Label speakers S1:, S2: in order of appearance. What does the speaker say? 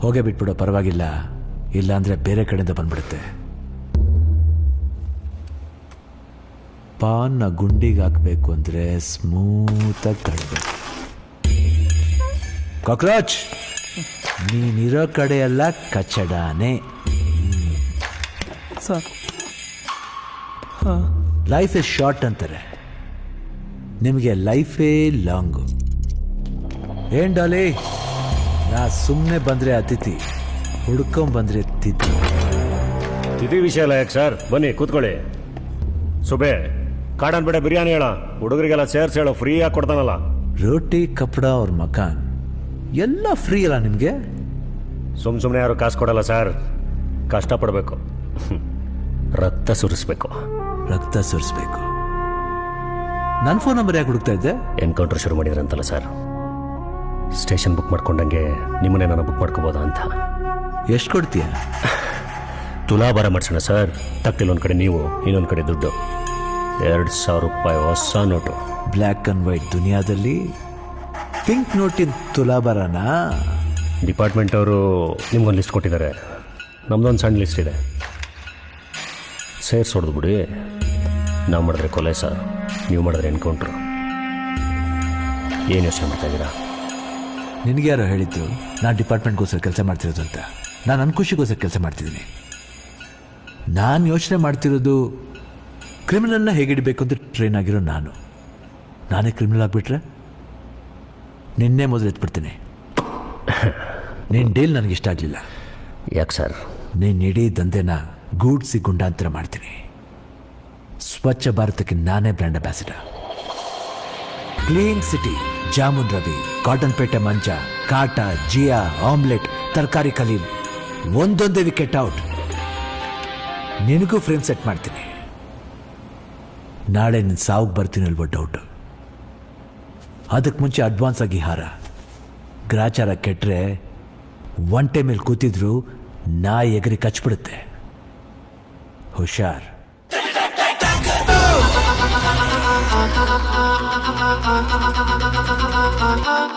S1: ಹೋಗೇ ಬಿಟ್ಬಿಡೋ, ಪರವಾಗಿಲ್ಲ. ಇಲ್ಲಾಂದ್ರೆ ಬೇರೆ ಕಡೆಯಿಂದ ಬಂದ್ಬಿಡುತ್ತೆ. ಪಾನ್ನ ಗುಂಡಿಗೆ ಹಾಕಬೇಕು ಅಂದ್ರೆ ಸ್ಮೂತಾಗಿ ತಡಬೇಕು. ಕಾಕ್ರೋಚ್, ನೀನಿರೋ ಕಡೆ ಎಲ್ಲ ಕಚಡಾನೆ.
S2: ಸರ್,
S1: ಲೈಫ್ ಇಸ್ ಶಾರ್ಟ್ ಅಂತಾರೆ, ನಿಮಗೆ ಲೈಫೇ ಲಾಂಗು. ಏನ್ ಡಾಲಿ, ನಾ ಸುಮ್ಮನೆ ಬಂದ್ರೆ ಅತಿಥಿ, ಹುಡ್ಕೊಂಬಂದ್ರೆ ತಿಥಿ.
S3: ತಿಥಿ ವಿಷಯ ಅಲ್ಲ ಯಾಕೆ ಸರ್, ಬನ್ನಿ ಕೂತ್ಕೊಳ್ಳಿ. ಸುಬೆ ಕಾಡನ್ ಬೇಡ ಬಿರಿಯಾನಿ ಹೇಳ, ಹುಡುಗರಿಗೆಲ್ಲ ಸೇರ್ಸ್ ಹೇಳೋ, ಫ್ರೀ ಆಗಿ ಕೊಡ್ತಾನಲ್ಲ.
S1: ರೋಟಿ ಕಪಡ ಅವ್ರ ಮಕಾನ್ ಎಲ್ಲ ಫ್ರೀ ಅಲ್ಲ ನಿಮಗೆ?
S3: ಸುಮ್ಮನೆ ಯಾರು ಕಾಸು ಕೊಡಲ್ಲ ಸರ್, ಕಷ್ಟಪಡಬೇಕು, ರಕ್ತ ಸುರಿಸ್ಬೇಕು.
S1: ರಕ್ತ ಸುರಿಸ್ಬೇಕು. ನನ್ನ ಫೋನ್ ನಂಬರ್ ಯಾಕೆ ಹುಡುಕ್ತಾ ಇದ್ದೆ?
S3: ಎನ್ಕೌಂಟರ್ ಶುರು ಮಾಡಿದ್ರಂತಲ್ಲ ಸರ್, ಸ್ಟೇಷನ್ ಬುಕ್ ಮಾಡ್ಕೊಂಡಂಗೆ ನಿಮ್ಮನ್ನೇ ನಾನು ಬುಕ್ ಮಾಡ್ಕೋಬೋದಾ ಅಂತ.
S1: ಎಷ್ಟು ಕೊಡ್ತೀಯ?
S3: ತುಲಾಭಾರ ಮಾಡಿಸೋಣ ಸರ್. ತಕ್ಕಿಲ್ಲೊಂದು ಕಡೆ ನೀವು, ಇನ್ನೊಂದು ಕಡೆ ದುಡ್ಡು. 2,000 ರೂಪಾಯಿ ಹೊಸ ನೋಟು.
S1: ಬ್ಲ್ಯಾಕ್ ಆ್ಯಂಡ್ ವೈಟ್ ದುನಿಯಾದಲ್ಲಿ ಪಿಂಕ್ ನೋಟಿನ ತುಲಾಭಾರನಾ?
S3: ಡಿಪಾರ್ಟ್ಮೆಂಟ್ ಅವರು ನಿಮ್ಗೊಂದು ಲಿಸ್ಟ್ ಕೊಟ್ಟಿದ್ದಾರೆ, ನಮ್ದೊಂದು ಸಣ್ಣ ಲಿಸ್ಟ್ ಇದೆ. ಸೇರ್ಸ್ ಹೊಡೆದು ಬಿಡಿ. ನಾವು ಮಾಡಿದ್ರೆ ಕೊಲೆ ಸರ್, ನೀವು ಮಾಡಿದ್ರೆ ಎನ್ಕೌಂಟ್ರು. ಏನು ಯೋಚನೆ ಮಾಡ್ತಾ ಇದ್ದೀರಾ?
S1: ನಿನಗೆ ಯಾರೋ ಹೇಳಿದ್ದು ನಾನು ಡಿಪಾರ್ಟ್ಮೆಂಟ್ಗೋಸ್ಕರ ಕೆಲಸ ಮಾಡ್ತಿರೋದು ಅಂತ? ನಾನು ನನ್ನ ಖುಷಿಗೋಸ್ಕರ ಕೆಲಸ ಮಾಡ್ತಿದ್ದೀನಿ. ನಾನು ಯೋಚನೆ ಮಾಡ್ತಿರೋದು ಕ್ರಿಮಿನಲ್ನ ಹೇಗೆ ಹಿಡಿಬೇಕು ಅಂತ ಟ್ರೈನ್ ಆಗಿರೋ ನಾನೇ ಕ್ರಿಮಿನಲ್ ಆಗಿಬಿಟ್ರೆ ನಿನ್ನೆ ಮೊದಲು ಎತ್ಬಿಡ್ತೀನಿ. ನಿನ್ನ ಡೀಲ್ ನನಗಿಷ್ಟ ಆಗಲಿಲ್ಲ.
S3: ಯಾಕೆ ಸರ್?
S1: ನೀನು ಇಡೀ ದಂಧೆನ ಗೂಡ್ಸಿ ಗುಂಡಾಂತರ ಮಾಡ್ತೀನಿ. ಸ್ವಚ್ಛ ಭಾರತಕ್ಕೆ ನಾನೇ brand ambassador. Clean city, jamun Ravi, cotton ಪೇಟೆ ಮಂಜ, ಕಾಟ, ಜಿಯಾ, ಆಮ್ಲೆಟ್, ತರಕಾರಿ ಖಲೀಲ್, ಒಂದೊಂದೇ ವಿಕೆಟ್ ಔಟ್. ನಿನಗೂ ಫ್ರೇಮ್ ಸೆಟ್ ಮಾಡ್ತೀನಿ. ನಾಳೆ ನಿನ್ನ ಸಾವುಗೆ ಬರ್ತೀನಿ ಅಲ್ವೋ ಡೌಟು. ಅದಕ್ಕೆ ಮುಂಚೆ ಅಡ್ವಾನ್ಸ್ ಆಗಿ ಹಾರ. ಗ್ರಾಚಾರ ಕೆಟ್ಟರೆ ಒಂಟೆ ಮೇಲೆ ಕೂತಿದ್ರು ನಾಯಿ ಎಗರಿ ಕಚ್ಬಿಡುತ್ತೆ. ಹುಷಾರ್.
S4: Ah